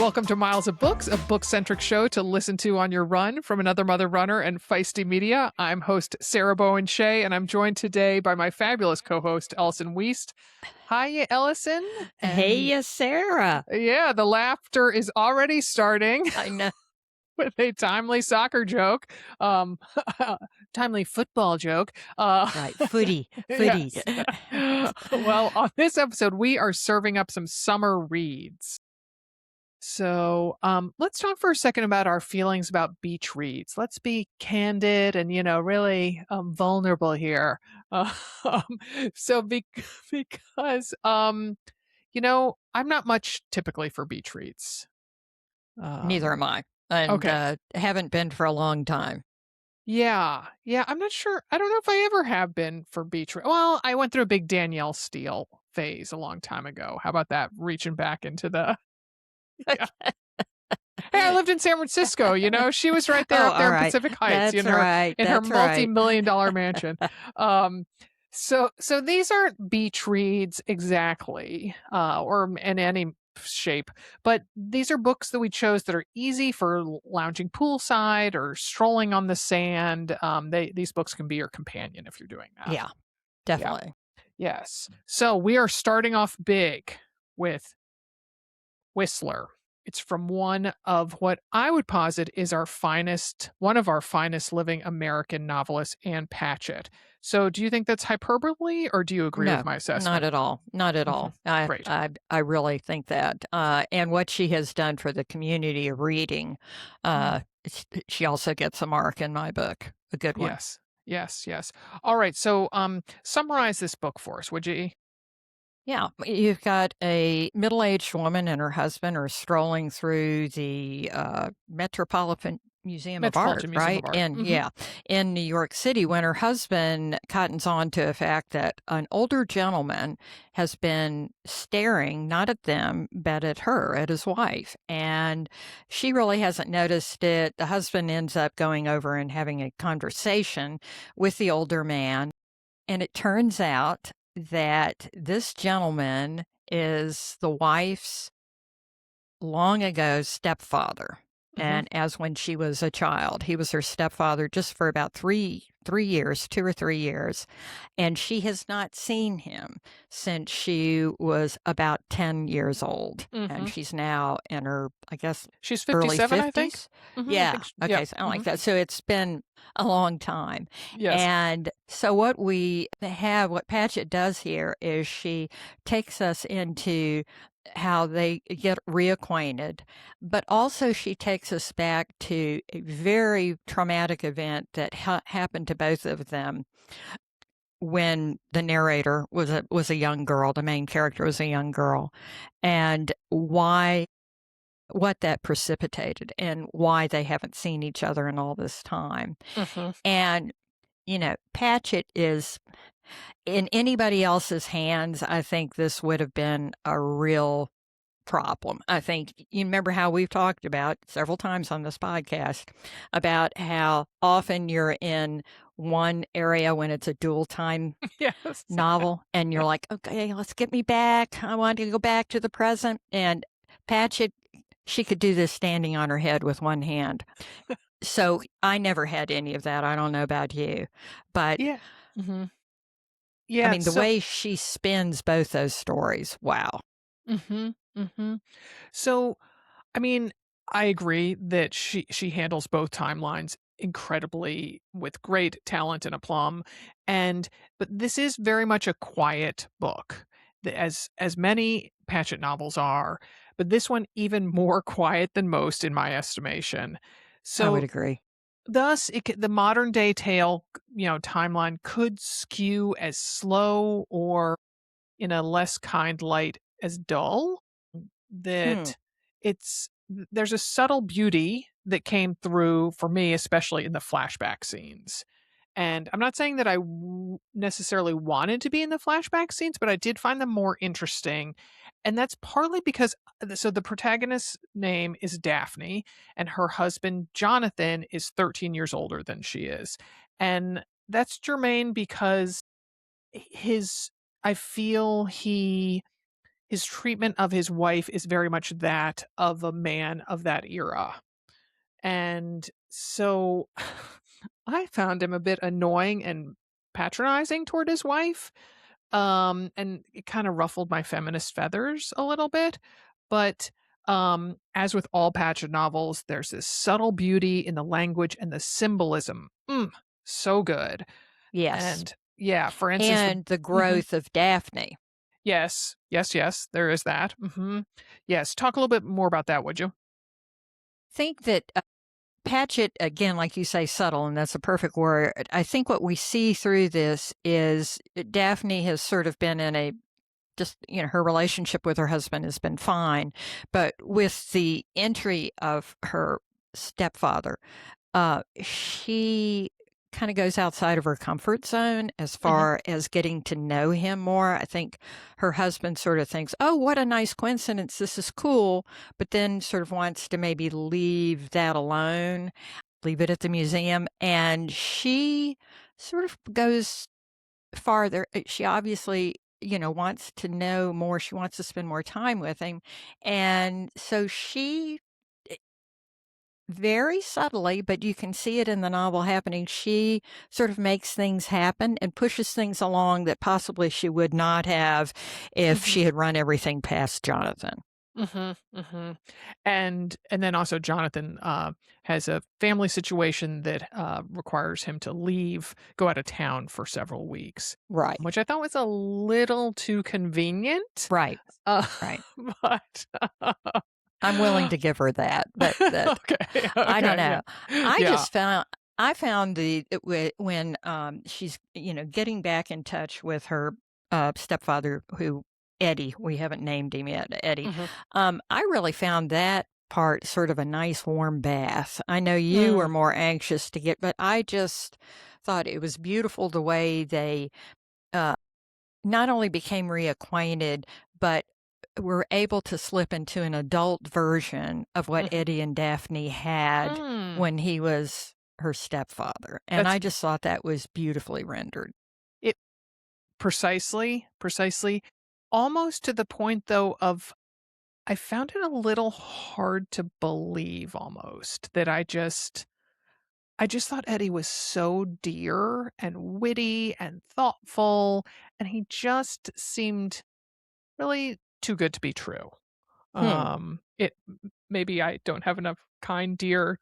Welcome to Miles of Books, a book-centric show to listen to on your run from Another Mother Runner and Feisty Media. I'm host Sarah Bowen Shea, and I'm joined today by my fabulous co-host Ellison Weist. Hi, Ellison. Hey, Sarah. Yeah, the laughter is already starting. I know. With a timely soccer joke, timely football joke. Right, footy. Yes. Well, on this episode, we are serving up some summer reads. So let's talk for a second about our feelings about beach reads. Let's be candid and, really vulnerable here. So because, I'm not much typically for beach reads. Neither am I. And Okay. haven't been for a long time. Yeah, I'm not sure. I don't know if I ever have been for beach read. Well, I went through a big Danielle Steele phase a long time ago. How about that? Reaching back into the... Yeah. Hey, I lived in San Francisco, she was right there up there in Pacific Heights, That's right. in her multi-million dollar mansion. So these aren't beach reads exactly, or in any shape, but these are books that we chose that are easy for lounging poolside or strolling on the sand. These books can be your companion if you're doing that. Yeah, definitely. Yeah. Yes. So we are starting off big with Whistler. It's from one of what I would posit is one of our finest living American novelists, Ann Patchett. So do you think that's hyperbole, or do you agree with my assessment? Not at all. Not at all. Great. I really think that. And what she has done for the community of reading, she also gets a mark in my book. A good one. Yes. All right. So summarize this book for us, would you? Yeah, you've got a middle-aged woman and her husband are strolling through the Metropolitan Museum of Art, right? And in New York City, when her husband cottons on to the fact that an older gentleman has been staring not at them, but at her, at his wife. And she really hasn't noticed it. The husband ends up going over and having a conversation with the older man. And it turns out that this gentleman is the wife's long ago stepfather. And as when she was a child, he was her stepfather just for about 2 or 3 years. And she has not seen him since she was about 10 years old. And she's now in her, I guess, she's 57, early 50s. I think. Yeah. Okay. Something like that. So it's been a long time. Yes. And so what Patchett does here is she takes us into how they get reacquainted, but also she takes us back to a very traumatic event that happened to both of them when the narrator was a young girl. The main character was a young girl, and what that precipitated and why they haven't seen each other in all this time. And, Patchett is... in anybody else's hands, I think this would have been a real problem. I think you remember how we've talked about several times on this podcast about how often you're in one area when it's a dual time novel and you're like, okay, let's get me back. I want to go back to the present. And Patchett, she could do this standing on her head with one hand. So I never had any of that. I don't know about you, but yeah. I mean, the way she spins both those stories, wow. So, I mean, I agree that she handles both timelines incredibly with great talent and aplomb, but this is very much a quiet book, as many Patchett novels are, but this one even more quiet than most in my estimation. So I would agree. Thus, the modern day tale, timeline could skew as slow or in a less kind light as dull. That there's a subtle beauty that came through for me, especially in the flashback scenes. And I'm not saying that I necessarily wanted to be in the flashback scenes, but I did find them more interesting. And that's partly because, so the protagonist's name is Daphne, and her husband, Jonathan, is 13 years older than she is. And that's germane because I feel he his treatment of his wife is very much that of a man of that era. And so I found him a bit annoying and patronizing toward his wife. And it kind of ruffled my feminist feathers a little bit. But as with all Patchett novels, there's this subtle beauty in the language and the symbolism. So good. Yes. And yeah, for instance, And the Mhm. growth of Daphne. Yes, yes, yes, there is that. Yes, talk a little bit more about that, would you? Think that Patchett, again, like you say, subtle, and that's a perfect word. I think what we see through this is Daphne has sort of been in a just, her relationship with her husband has been fine. But with the entry of her stepfather, she kind of goes outside of her comfort zone as Mhm, far as getting to know him more. I think her husband sort of thinks, oh, what a nice coincidence. This is cool. But then sort of wants to maybe leave that alone, leave it at the museum. And she sort of goes farther. She obviously, wants to know more. She wants to spend more time with him. And so she very subtly, but you can see it in the novel happening. She sort of makes things happen and pushes things along that possibly she would not have if mhm, she had run everything past Jonathan. mhm. And then also Jonathan, has a family situation that, requires him to go out of town for several weeks, Right, which I thought was a little too convenient, right, uh, right. but I'm willing to give her that, but that okay, I don't okay, know. yeah. I Yeah, just found I found when she's getting back in touch with her stepfather, who Eddie, we haven't named him yet, Eddie. mhm, I really found that part sort of a nice warm bath. I know you were mm, more anxious to get, but I just thought it was beautiful the way they uh, not only became reacquainted, but were able to slip into an adult version of what mhm, Eddie and Daphne had mm. when he was her stepfather. And That's I just thought that was beautifully rendered. it. Precisely, precisely. Almost to the point, though, of I found it a little hard to believe almost that I just thought Eddie was so dear and witty and thoughtful, and he just seemed really too good to be true. Hmm. Maybe I don't have enough kind, dear,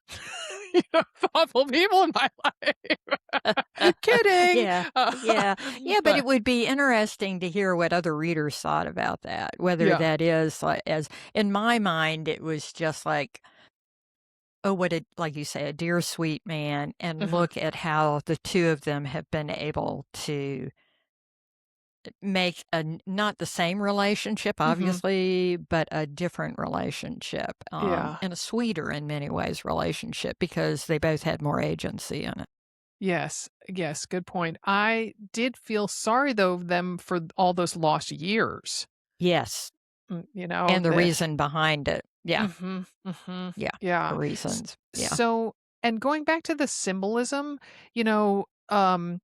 thoughtful people in my life. Kidding. Yeah. Yeah. Yeah, but it But would be interesting to hear what other readers thought about that. Whether yeah. that is like as in my mind it was just like, oh, what a like you say, a dear sweet man, and Mhm, look at how the two of them have been able to make not the same relationship, mhm. obviously, but a different relationship, Yeah. and a sweeter in many ways relationship because they both had more agency in it. Yes, yes, good point. I did feel sorry though them for all those lost years. Yes, and the That reason behind it. Yeah, Mhm, mhm. yeah, the Yeah. reasons. Yeah. So, and going back to the symbolism, you know, um,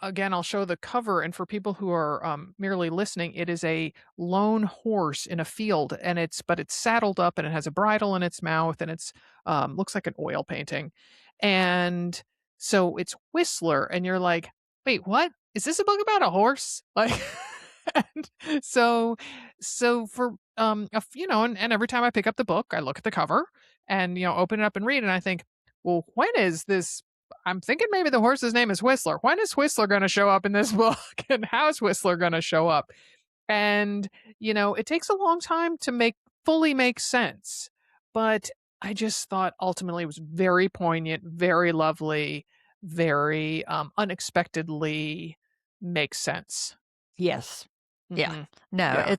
again, I'll show the cover, and for people who are merely listening, it is a lone horse in a field, and it's saddled up, and it has a bridle in its mouth, and it's looks like an oil painting, and so it's Whistler, and you're like, wait, what? Is this a book about a horse? Like, and so for and every time I pick up the book, I look at the cover and open it up and read, and I think, well, when is this? I'm thinking maybe the horse's name is Whistler. When is Whistler going to show up in this book, and how's Whistler going to show up? And it takes a long time to fully make sense, but I just thought ultimately it was very poignant, very lovely, very unexpectedly makes sense. Yes. Yeah. Hmm. No, Yeah,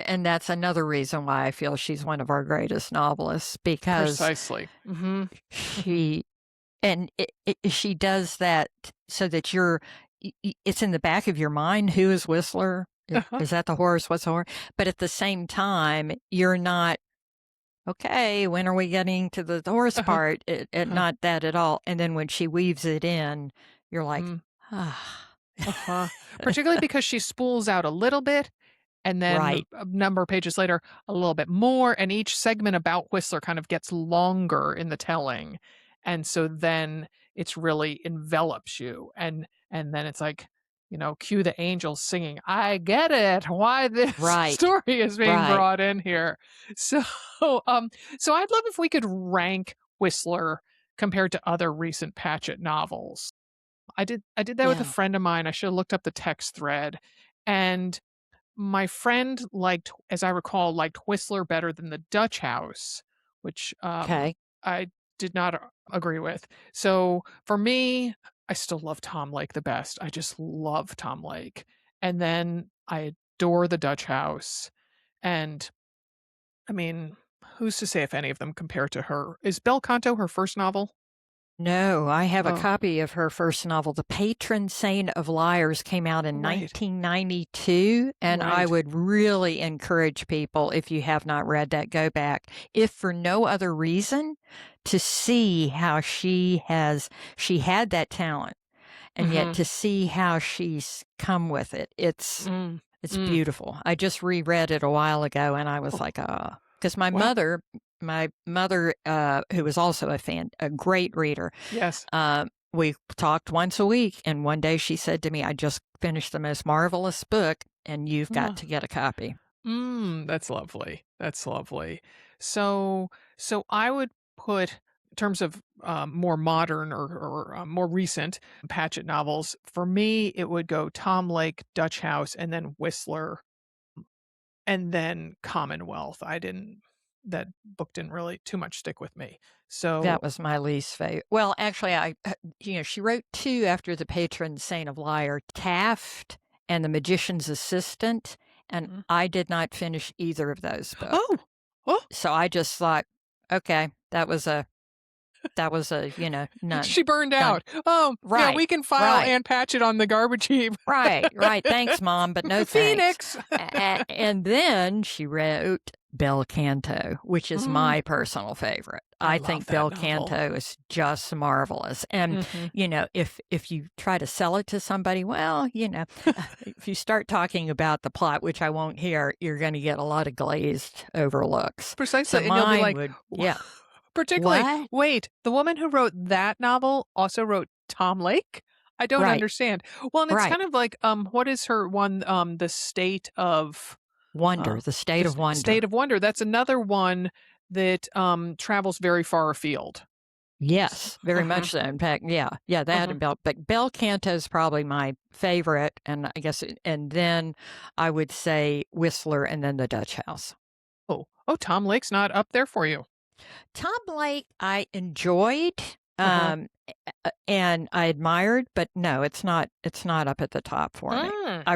and that's another reason why I feel she's one of our greatest novelists because precisely. Hmm. Hmm. she and she does that so that it's in the back of your mind. Who is Whistler? Uh-huh. Is that the horse? What's the horse? But at the same time, you're not okay. When are we getting to the horse Uh-huh. part? Uh-huh. Not that at all. And then when she weaves it in, you're like, Mhm. ah, Uh-huh. Particularly because she spools out a little bit and then Right. a number of pages later, a little bit more, and each segment about Whistler kind of gets longer in the telling. And so then it's really envelops you. And then it's like, cue the angels singing, I get it, why this Right. story is being Right. brought in here. So so I'd love if we could rank Whistler compared to other recent Patchett novels. I did that with a Yeah. friend of mine. I should have looked up the text thread. And my friend liked, as I recall, liked Whistler better than the Dutch House, which Okay. I did not agree with. So for me, I still love Tom Lake the best. I just love Tom Lake. And then I adore the Dutch House. And I mean, who's to say if any of them compare to her? Is Bel Canto her first novel? No, I have a Oh, copy of her first novel. The Patron Saint of Liars came out in right, 1992, and I right. would really encourage people, if you have not read that, go back, if for no other reason, to see how she had that talent, and yet Mm-hmm. to see how she's come with it. Mm, It's mm. beautiful. I just reread it a while ago, and I was Oh, like, "Ah," because wow. my mother, who was also a great reader, Yes. we talked once a week, and one day she said to me, "I just finished the most marvelous book, and you've got to get a copy." That's lovely. That's lovely. So, so I would put, in terms of more modern or more recent Patchett novels. For me, it would go Tom Lake, Dutch House, and then Whistler, and then Commonwealth. I didn't. That book didn't really too much stick with me. So, That was my least favorite. Well, actually, she wrote two after The Patron Saint of Liar, Taft and The Magician's Assistant, and mm. I did not finish either of those books. Oh, oh, So I just thought, okay, none, she burned none. out. Oh, yeah, Right, we can file right, Ann Patchett on the garbage heap. right. Thanks, Mom, but no thanks. Phoenix. And then she wrote Bel Canto, which is Mm, my personal favorite. I I love think that Bel novel. Canto is just marvelous. And, Mhm. if you try to sell it to somebody, well, if you start talking about the plot, which I won't hear, you're going to get a lot of glazed overlooks. So Precisely, and you'll be mine like, would, "Wha yeah. particularly, What? wait, the woman who wrote that novel also wrote Tom Lake? I don't Right, understand." Well, and it's right. kind of like, what is her one, The State of, Wonder, uh, the state of State wonder. of Wonder? That's another one that, travels very far afield. S Yes, very mhm, much so. In fact, yeah, that mhm. and Bel Canto is probably my favorite, and I guess, and then I would say Whistler, and then The Dutch House. Oh, oh, Tom Lake's not up there for you. Tom Blake, I enjoyed, Uh-huh. and I admired, but no, it's not. It's not up at the top for me. Mm, mm. I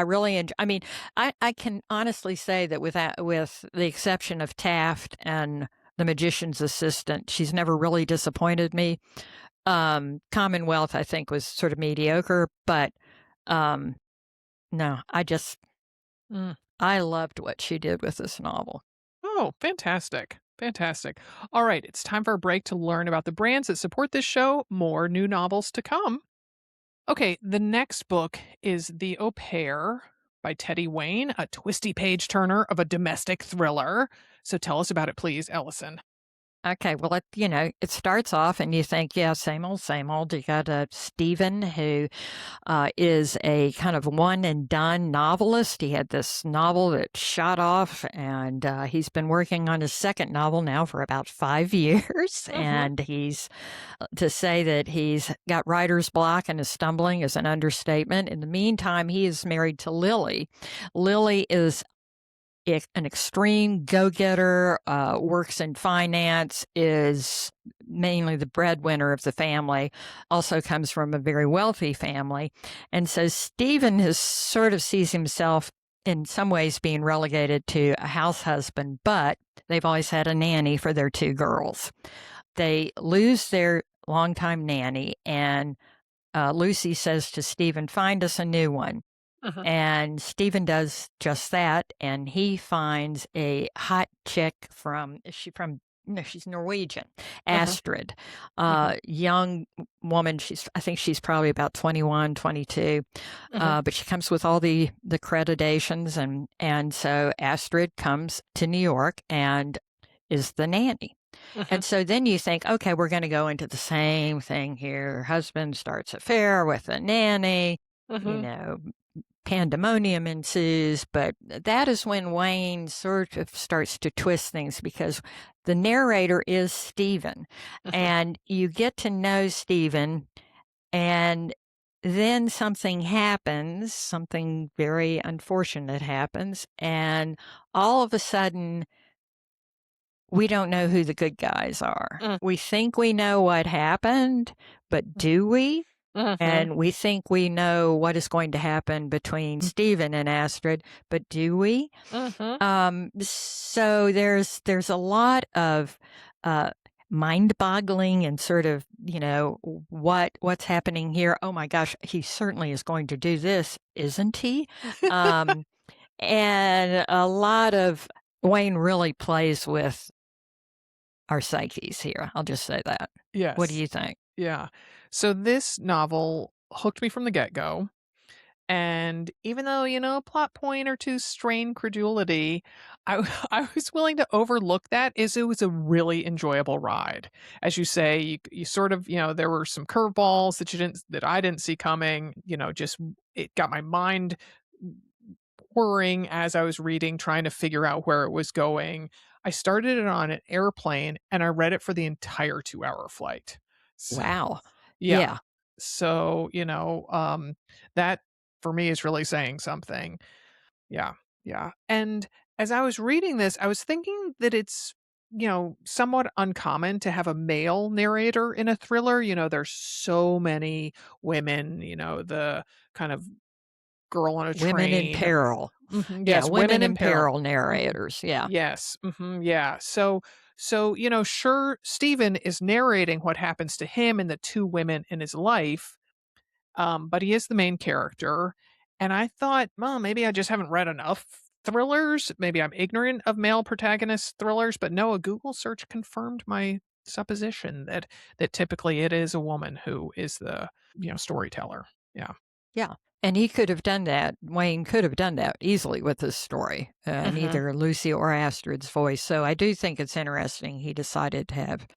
really enjoy. I mean, I can honestly say that with the exception of Taft and The Magician's Assistant, she's never really disappointed me. Commonwealth, I think, was sort of mediocre, but um, no, Mm. I loved what she did with this novel. Oh, fantastic. Fantastic. All right, it's time for a break to learn about the brands that support this show. More new novels to come. Okay, the next book is The Au Pair by Teddy Wayne, a twisty page turner of a domestic thriller. So tell us about it, please, Ellison. Okay, well, it starts off and you think, yeah, same old, same old. You got Stephen, who is a kind of one and done novelist. He had this novel that shot off, and he's been working on his second novel now for about 5 years. Mm-hmm. And to say that he's got writer's block and is stumbling is an understatement. In the meantime, he is married to Lily. Lily is an extreme go-getter, works in finance, is mainly the breadwinner of the family, also comes from a very wealthy family. And so Stephen sort of sees himself in some ways being relegated to a house husband, but they've always had a nanny for their two girls. They lose their longtime nanny, and Lucy says to Stephen, find us a new one. Mm-hmm. And Stephen does just that, and he finds a hot chick is she from no, she's Norwegian. Uh-huh. Astrid, Mhm. young woman. I think she's probably about 21, 22. Mhm. But she comes with all the accreditations, and so Astrid comes to New York and is the nanny. Mhm. And so then you think, okay, we're going to go into the same thing here. Her husband starts affair with the nanny, you Mhm. know, pandemonium ensues. But that is when Wayne sort of starts to twist things, because the narrator is Stephen, Mhm. and you get to know Stephen, and then something happens, something very unfortunate happens, and all of a sudden, we don't know who the good guys are. Mm. We think we know what happened, but do we? Mhm. And we think we know what is going to happen between Stephen and Astrid, but do we? Mhm. So there's a lot of uh, mind-boggling and sort of, what's happening here. Oh my gosh, he certainly is going to do this, isn't he? Um, and a lot of Wayne really plays with our psyches here. I'll just say that. What do Yes. you think? Yeah. So this novel hooked me from the get-go. And even though, a plot point or two strained credulity, I was willing to overlook that as it was a really enjoyable ride. As you say, you sort of, there were some curveballs that I didn't see coming, just it got my mind whirring as I was reading, trying to figure out where it was going. I started it on an airplane and I read it for the entire 2-hour flight. So, Wow. yeah. Yeah. So, that for me is really saying something. Yeah. Yeah. And as I was reading this, I was thinking that it's, somewhat uncommon to have a male narrator in a thriller. There's so many women, the kind of girl on a Women in train. peril. Mhm, Yeah, yes, women women in in peril. peril Mhm. narrators. Yeah. Yes, yeah. So, sure, Stephen is narrating what happens to him and the 2 women in his life, but he is the main character, and I thought, "Well, maybe I just haven't read enough thrillers, maybe I'm ignorant of male protagonist thrillers," but no, a Google search confirmed my supposition that typically it is a woman who is the, storyteller. Yeah. Yeah. And he could have done that. Wayne could have done that easily with this story, in Mhm, either Lucy or Astrid's voice. So I do think it's interesting he decided to have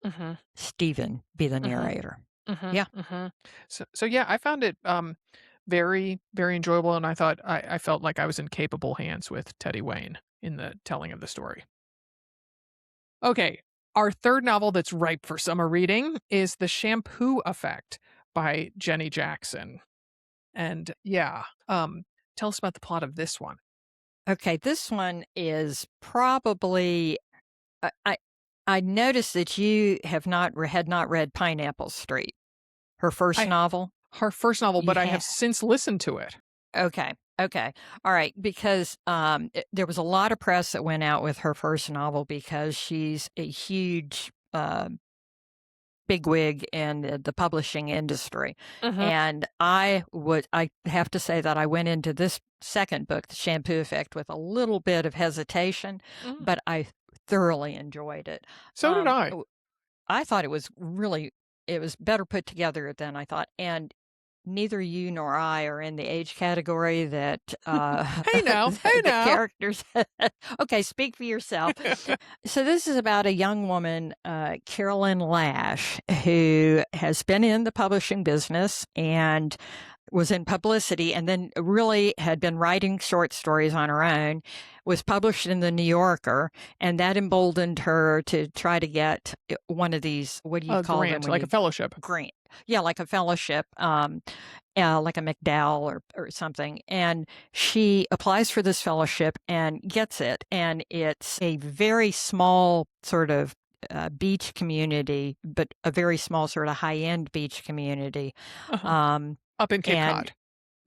mhm, Stephen be the mhm. narrator. Mhm, Yeah. mhm. So yeah, I found it very very enjoyable, and I thought I felt like I was in capable hands with Teddy Wayne in the telling of the story. Okay, our third novel that's ripe for summer reading is The Shampoo Effect by Jenny Jackson. And yeah, tell us about the plot of this one. Okay. This one is probably, I, I, I noticed that you had not read Pineapple Street, her first I novel. Her first novel, You but I have have. since listened to it. Okay. Okay. All right. Because there was a lot of press that went out with her first novel because she's a huge bigwig in the publishing industry. Mhm. And I have to say that I went into this second book, The Shampoo Effect, with a little bit of hesitation, Mm. but I thoroughly enjoyed it. So did I. I thought it was better put together than I thought. And neither you nor I are in the age category that Hey now, hey the now. characters. Okay, speak for yourself. So this is about a young woman, Carolyn Lash, who has been in the publishing business and was in publicity, and then really had been writing short stories on her own, was published in the New Yorker, and that emboldened her to try to get one of these, what do you A call them grant, when like a you fellowship. grant? Yeah, like a fellowship, like a McDowell or something. And she applies for this fellowship and gets it. And it's a very small sort of beach community, but a very small sort of high end beach community. Uh-huh. Um, Up in Cape and Cod.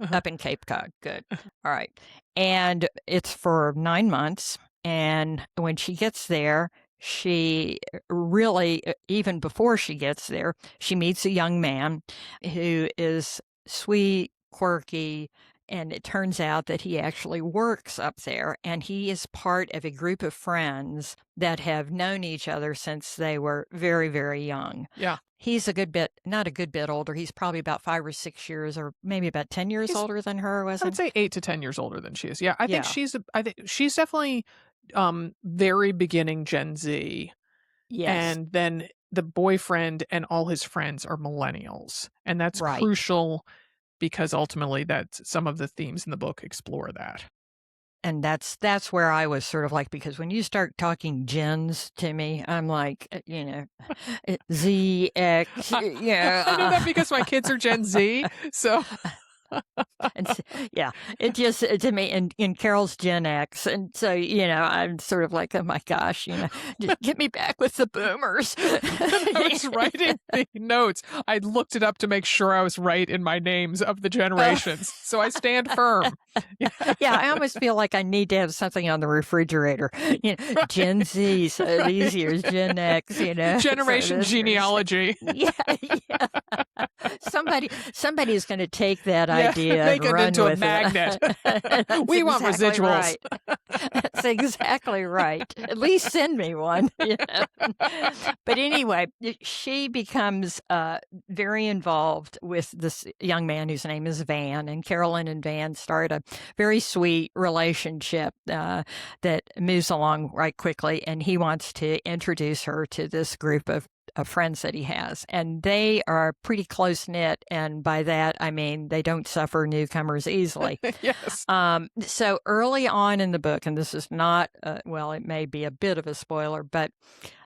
Uh-huh. up in Cape Cod. Good. All right. And it's for 9 months. And when she gets there, she really, even before she gets there, she meets a young man who is sweet, quirky, and it turns out that he actually works up there, and he is part of a group of friends that have known each other since they were very, very young. Yeah. He's not a good bit older. He's probably about 5 or 6 years, or maybe about 10 years He's, older than her, I would wasn't? say 8 to 10 years older than she is. Yeah, I think Yeah. she's definitely very beginning Gen Z. Yes. And then the boyfriend and all his friends are millennials. And that's Right. crucial because ultimately that's some of the themes in the book explore that. And that's where I was sort of like, because when you start talking gens to me, I'm like, Z, X, I, I know that because my kids are Gen Z. So and yeah, it just to me, and Carol's Gen X, and so I'm sort of like, oh my gosh, just get me back with the boomers. I was writing the notes. I looked it up to make sure I was right in my names of the generations. So I stand firm. Yeah, I almost feel like I need to have something on the refrigerator. Gen Z, so these years, Gen X, Generation so genealogy. Yeah. Somebody's going to take that idea make and it run into a with magnet. it. We want exactly residuals. Right. That's exactly right. At least send me one. But anyway, she becomes very involved with this young man whose name is Van, and Carolyn and Van start a very sweet relationship that moves along right quickly, and he wants to introduce her to this group of friends that he has, and they are pretty close knit, and by that I mean they don't suffer newcomers easily. Yes. So early on in the book, and this is not well, it may be a bit of a spoiler, but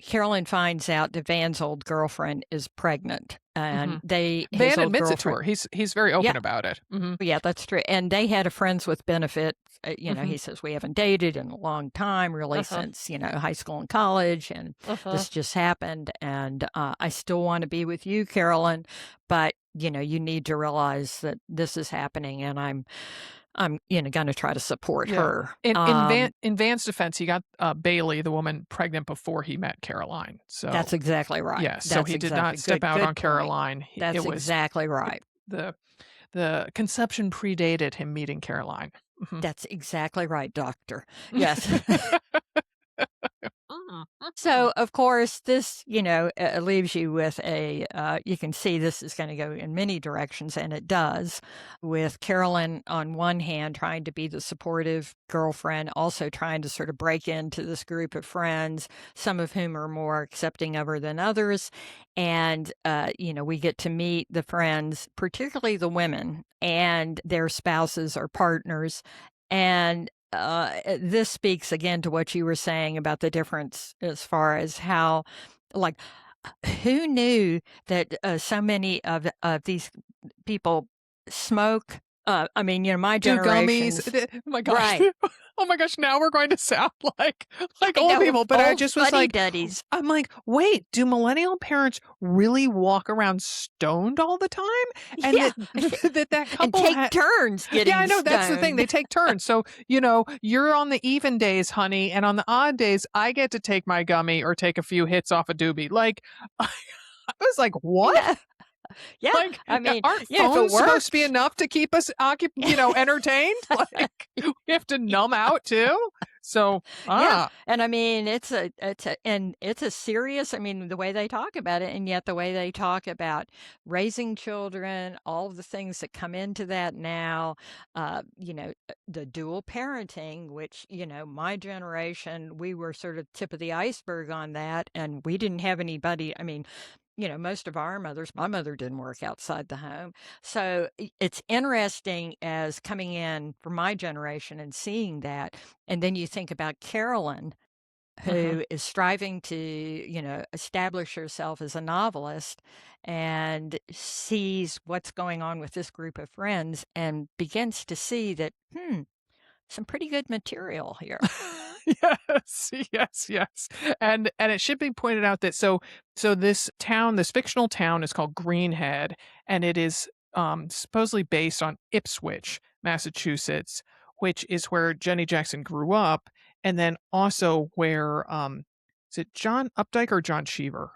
Carolyn finds out that Van's old girlfriend is pregnant, and Van admits it to her. He's very open about it. Yeah, that's true. And they had a friends with benefit. He says, we haven't dated in a long time, really, since, high school and college. And this just happened. And I still want to be with you, Carolyn. But, you need to realize that this is happening. And I'm going to try to support her. In Van's defense, he got Bailey, the woman, pregnant before he met Caroline. So that's exactly right. Yes, so he did not step out on Caroline. That's exactly right. The conception predated him meeting Caroline. That's exactly right, doctor. Yes. So, of course, this, leaves you with you can see this is going to go in many directions, and it does, with Carolyn on one hand trying to be the supportive girlfriend, also trying to sort of break into this group of friends, some of whom are more accepting of her than others. And, we get to meet the friends, particularly the women and their spouses or partners. And this speaks again to what you were saying about the difference as far as how, like, who knew that so many of these people smoke? My generation. Gummies. Oh my gosh. Right. Oh my gosh, now we're going to sound like old people. But I just was like, duddies. I'm like, wait, do millennial parents really walk around stoned all the time? And that couple and take turns getting Yeah, I know, stoned. that's the thing. They take turns. So, you're on the even days, honey, and on the odd days, I get to take my gummy or take a few hits off a doobie. Like, I was like, what? Yeah. Yeah, like, aren't yeah, phones supposed to be enough to keep us entertained? Like, we have to numb out too. So, yeah, and it's a serious. The way they talk about it, and yet the way they talk about raising children, all of the things that come into that now, the dual parenting, which my generation, we were sort of tip of the iceberg on that, and we didn't have anybody. Most of our mothers, my mother didn't work outside the home. So it's interesting as coming in for my generation and seeing that. And then you think about Carolyn, who is striving to, establish herself as a novelist and sees what's going on with this group of friends and begins to see that, some pretty good material here. Yes. And it should be pointed out that so this town, this fictional town, is called Greenhead, and it is supposedly based on Ipswich, Massachusetts, which is where Jenny Jackson grew up, and then also where is it John Updike or John Cheever?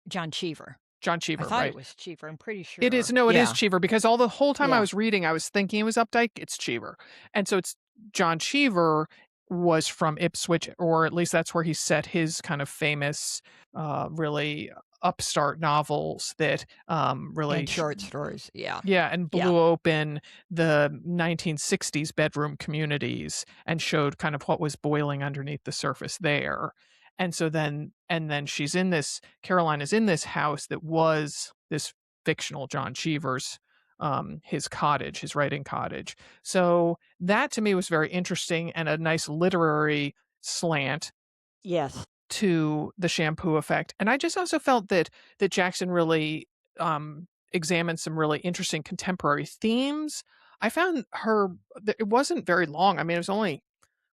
John Cheever. John I Cheever, thought right? it was Cheever. I'm pretty It is sure. no, it is Yeah. Cheever because all the whole time I Yeah. was reading, I was thinking it was Updike. It's Cheever, and so it's John Cheever was from Ipswich, or at least that's where he set his kind of famous, really upstart novels that really And short stories. Yeah. yeah, and Yeah. blew open the 1960s bedroom communities and showed kind of what was boiling underneath the surface there. And so then she's in this Caroline is in this house that was this fictional John Cheever's his cottage, his writing cottage. So that to me was very interesting and a nice literary slant Yes. to the Shampoo effect. And I just also felt that Jackson really examined some really interesting contemporary themes. I found her it wasn't very long. I mean, it was only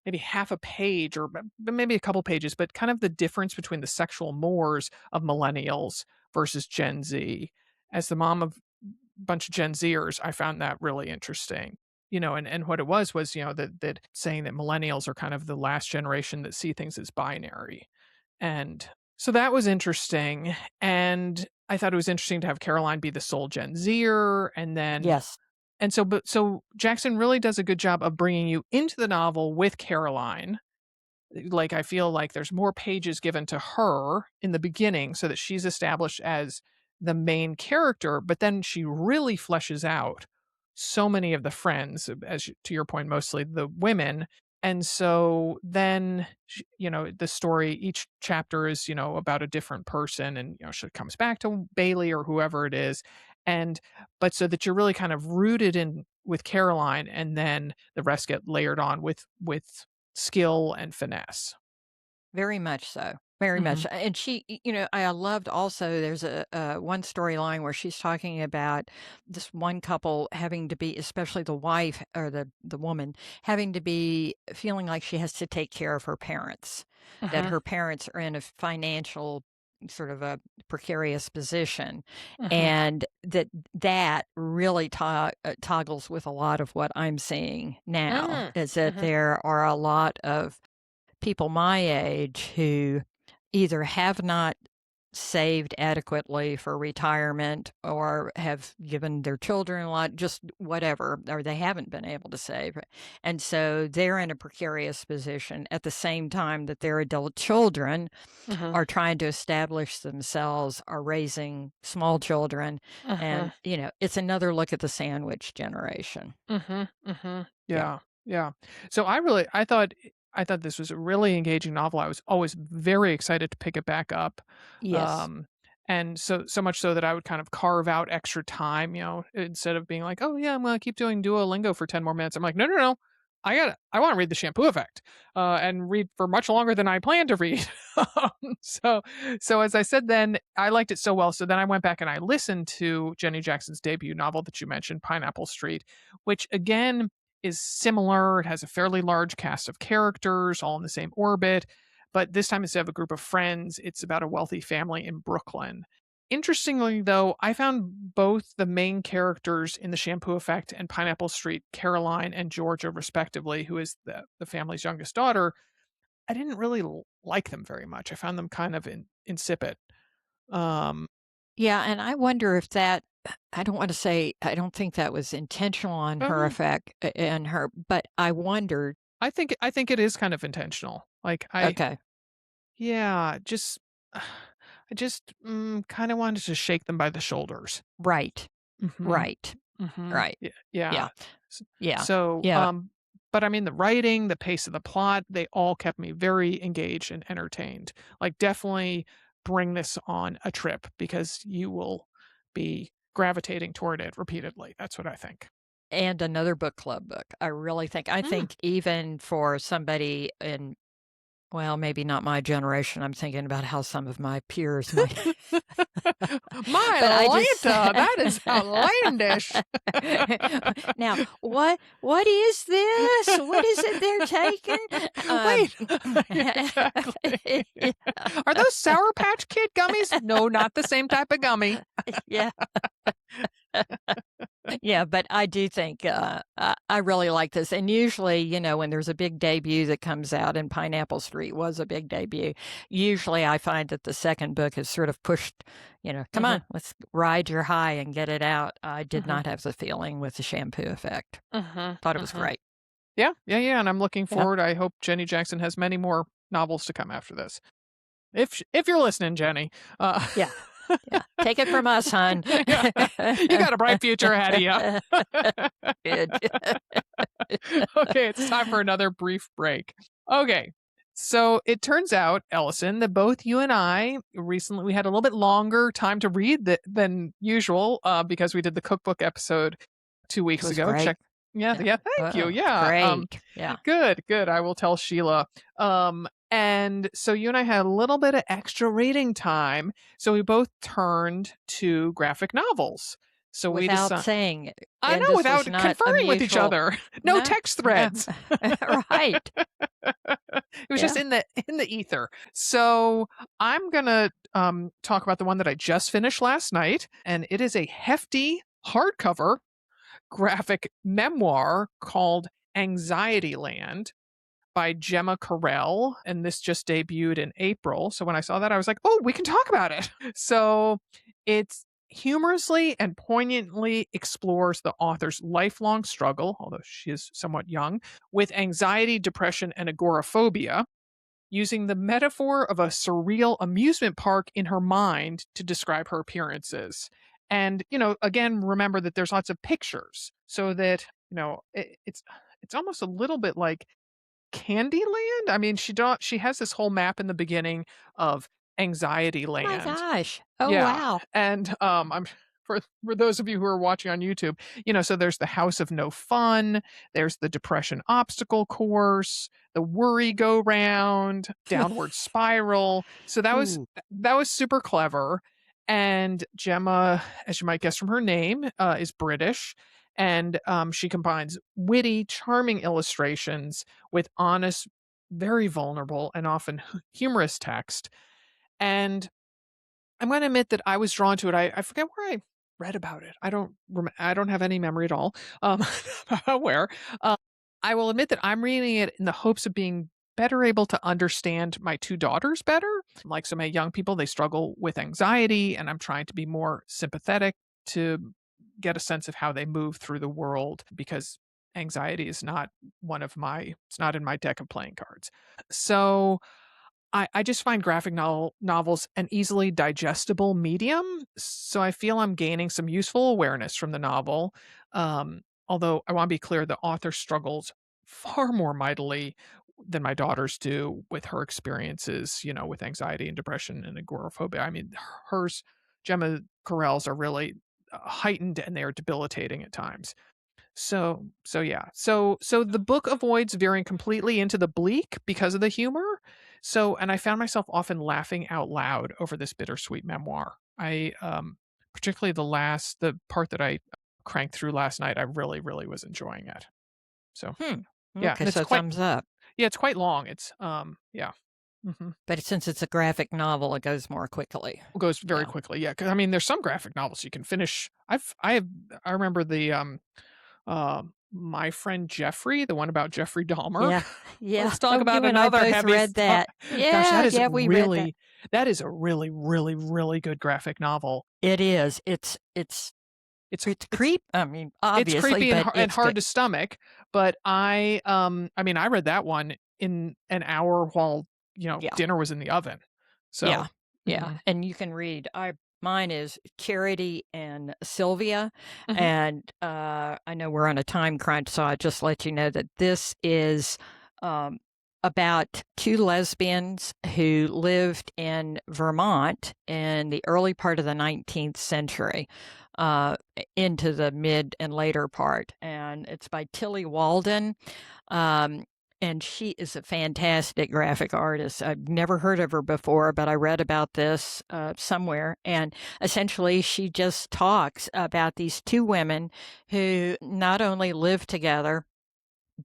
maybe half a page or maybe a couple pages, but kind of the difference between the sexual mores of millennials versus Gen Z. As the mom of a bunch of Gen Zers, I found that really interesting. And what it was, that saying that millennials are kind of the last generation that see things as binary. And so that was interesting. And I thought it was interesting to have Caroline be the sole Gen Zer. Yes. So Jackson really does a good job of bringing you into the novel with Caroline. Like, I feel like there's more pages given to her in the beginning so that she's established as the main character, but then she really fleshes out so many of the friends, to your point, mostly the women. And so then, the story, each chapter is, about a different person, and, she comes back to Bailey or whoever it is. And, but so that you're really kind of rooted in with Caroline, and then the rest get layered on with skill and finesse. Very much so. Very much. Mhm. And I loved also there's a one storyline where she's talking about this one couple having to be, especially the wife or the woman, having to be feeling like she has to take care of her parents, that Mhm. her parents are in a financial sort of a precarious position, Mhm. and that really toggles with a lot of what I'm seeing now, Mhm. is that Mhm. there are a lot of people my age who either have not saved adequately for retirement or have given their children a lot, just whatever, or they haven't been able to save. And so they're in a precarious position at the same time that their adult children Mhm. are trying to establish themselves, are raising small children. Mhm. And, it's another look at the sandwich generation. Mhm. Mhm. Yeah. Yeah. Yeah. So I thought this was a really engaging novel. I was always very excited to pick it back up. Yes. Um and so much so that I would kind of carve out extra time, instead of being like, "Oh yeah, I'm gonna keep doing Duolingo for 10 more minutes." I'm like, "No, no, no. I want to read the Shampoo Effect, and read for much longer than I planned to read." So so as I said, then I liked it so well. So then I went back and I listened to Jenny Jackson's debut novel that you mentioned, Pineapple Street, which again is similar. It has a fairly large cast of characters, all in the same orbit. But this time, instead of a group of friends, it's about a wealthy family in Brooklyn. Interestingly, though, I found both the main characters in The Shampoo Effect and Pineapple Street, Caroline and Georgia, respectively, who is the family's youngest daughter, I didn't really like them very much. I found them kind of insipid. Um, Yeah, and I wonder if that I don't want to say I don't think that was intentional on her um, effect and her, but I wondered. I think it is kind of intentional. Like Okay, yeah, just I just kind of wanted to shake them by the shoulders. right, Mhm. right, Mhm. right. Yeah. Yeah, Yeah. S- yeah, So, yeah. but I mean, the writing, the pace of the plot, they all kept me very engaged and entertained. Like, definitely bring this on a trip because you will be gravitating toward it repeatedly. That's what I think. And another book club book. I Mm. think even for somebody in, well, maybe not my generation. I'm thinking about how some of my peers might. But I My just Lanta, that is outlandish. now, what is this? What is it they're taking? Um, Wait. Yeah, exactly. yeah, Are those Sour Patch Kid gummies? No, not the same type of gummy. yeah. Yeah, but I do think I really like this. And usually, when there's a big debut that comes out, and Pineapple Street was a big debut, usually I find that the second book is sort of pushed, come Mhm, on, let's ride your high and get it out. I did mhm, not have the feeling with the Shampoo effect. mhm, Thought it was mhm. great. Yeah, yeah, yeah, and I'm looking Yeah. forward. I hope Jenny Jackson has many more novels to come after this. If you're listening, Jenny, uh, Yeah. Yeah. Take it from us, hon. yeah, you got a bright future ahead of you. Good. Okay, it's time for another brief break. Okay. So it turns out, Ellison, that both you and I recently we had a little bit longer time to read than usual because we did the cookbook episode two It weeks was ago. great. Check, yeah, Yeah. yeah. Thank you. Oh, it's Yeah. great. Yeah. Good, good. I will tell Sheila. And so you and I had a little bit of extra reading time, so we both turned to graphic novels. So we Without decided. saying it. I know, And this was without not a conferring with each mutual. other. No No? text No. threads. Right. It was just Yeah. in the ether. So I'm gonna talk about the one that I just finished last night, and it is a hefty hardcover graphic memoir called Anxietyland by Gemma Correll, and this just debuted in April. So when I saw that, I was like, "Oh, we can talk about it." So it's humorously and poignantly explores the author's lifelong struggle, although she is somewhat young, with anxiety, depression, and agoraphobia, using the metaphor of a surreal amusement park in her mind to describe her appearances. And, again, remember that there's lots of pictures so that, it's almost a little bit like Candyland? I mean, she has this whole map in the beginning of Anxiety Oh my Land. gosh. Oh, Yeah, wow. and, I'm for those of you who are watching on YouTube, so there's the House of No Fun, there's the Depression Obstacle Course, the Worry Go Round, Downward Spiral. So Ooh. that was super clever, and Gemma, as you might guess from her name, is British, and, she combines witty, charming illustrations with honest, very vulnerable, and often humorous text, and I'm gonna admit that I was drawn to it. I forget where I read about it. I don't have any memory at all, about where. Uh, I will admit that I'm reading it in the hopes of being better able to understand my 2 daughters better. Like so many young people, they struggle with anxiety, and I'm trying to be more sympathetic to get a sense of how they move through the world because anxiety is not it's not in my deck of playing cards. So I just find graphic novels an easily digestible medium, so I feel I'm gaining some useful awareness from the novel. Although I want to be clear, the author struggles far more mightily than my daughters do with her experiences, with anxiety and depression and agoraphobia. I mean, hers, Gemma Correll's are really heightened and they are debilitating at times. So yeah. So the book avoids veering completely into the bleak because of the humor. And I found myself often laughing out loud over this bittersweet memoir. I particularly the part that I cranked through last night, I really, really was enjoying it. So Hmm. yeah, Okay, and so thumbs up. it's quite long. It's yeah. hmm But since it's a graphic novel, it goes more quickly. Goes very Yeah. quickly. Yeah. 'Cause, I mean, there's some graphic novels you can finish. I remember the My Friend Jeffrey, the one about Jeffrey Dahmer. Yeah. Yeah. Let's talk Oh, about you and I another both heavy read that. gosh, Yeah. Yeah, we read that. that is a really, really, really good graphic novel. It is. It's It's creep. I mean, it's obviously, creepy but and it's hard good. to stomach, but I mean, I read that one in an hour while, Yeah. dinner was in the oven. Yeah. So, Yeah. mhm, And you can read. Mine is Charity and Sylvia. mhm, And I know we're on a time crunch, so I just let you know that this is um, about two lesbians who lived in Vermont in the early part of the 19th century, uh, into the mid and later part. And it's by Tillie Walden. Um, and she is a fantastic graphic artist. I've never heard of her before, but I read about this somewhere. And essentially, she just talks about these two women who not only lived together,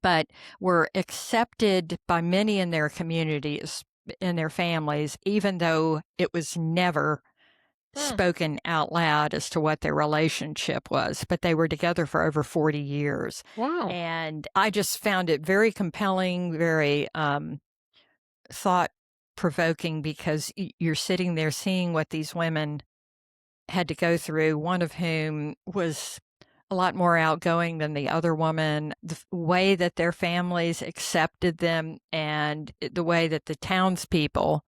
but were accepted by many in their communities, in their families, even though it was never Hmm. spoken out loud as to what their relationship was, but they were together for over 40 years. Wow. And I just found it very compelling, very thought provoking, because you're sitting there seeing what these women had to go through, one of whom was a lot more outgoing than the other woman, the way that their families accepted them, and the way that the townspeople,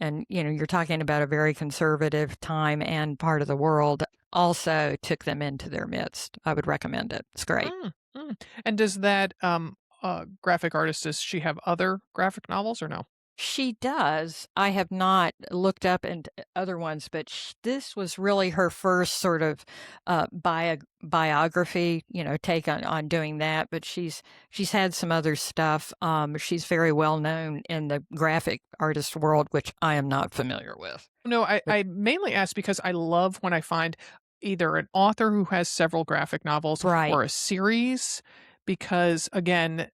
and you're talking about a very conservative time and part of the world, also took them into their midst. I would recommend it. It's great. Mm, mm. And does that graphic artist, does she have other graphic novels or no? She does. I have not looked up into other ones, but this was really her first sort of biography, take on doing that. But she's had some other stuff. She's very well known in the graphic artist world, which I am not familiar with. No, But I mainly ask because I love when I find either an author who has several graphic novels right, or a series, because again,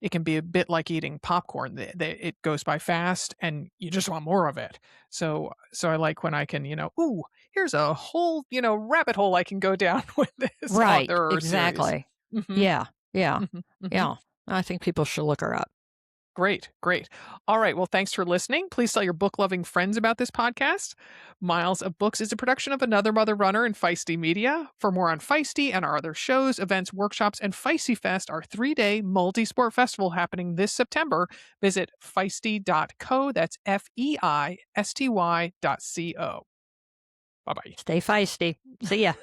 it can be a bit like eating popcorn. It goes by fast, and you just want more of it. So I like when I can, ooh, here's a whole, rabbit hole I can go down with this right, author or series. exactly. Hmm. Yeah, yeah, Hmm. Hmm. yeah. I think people should look her up. Great, great. All right. Well, thanks for listening. Please tell your book loving friends about this podcast. Miles of Books is a production of Another Mother Runner and Feisty Media. For more on Feisty and our other shows, events, workshops, and Feisty Fest, our 3-day multi sport festival happening this September, visit feisty.co. That's feisty.co. Bye bye. Stay feisty. See ya.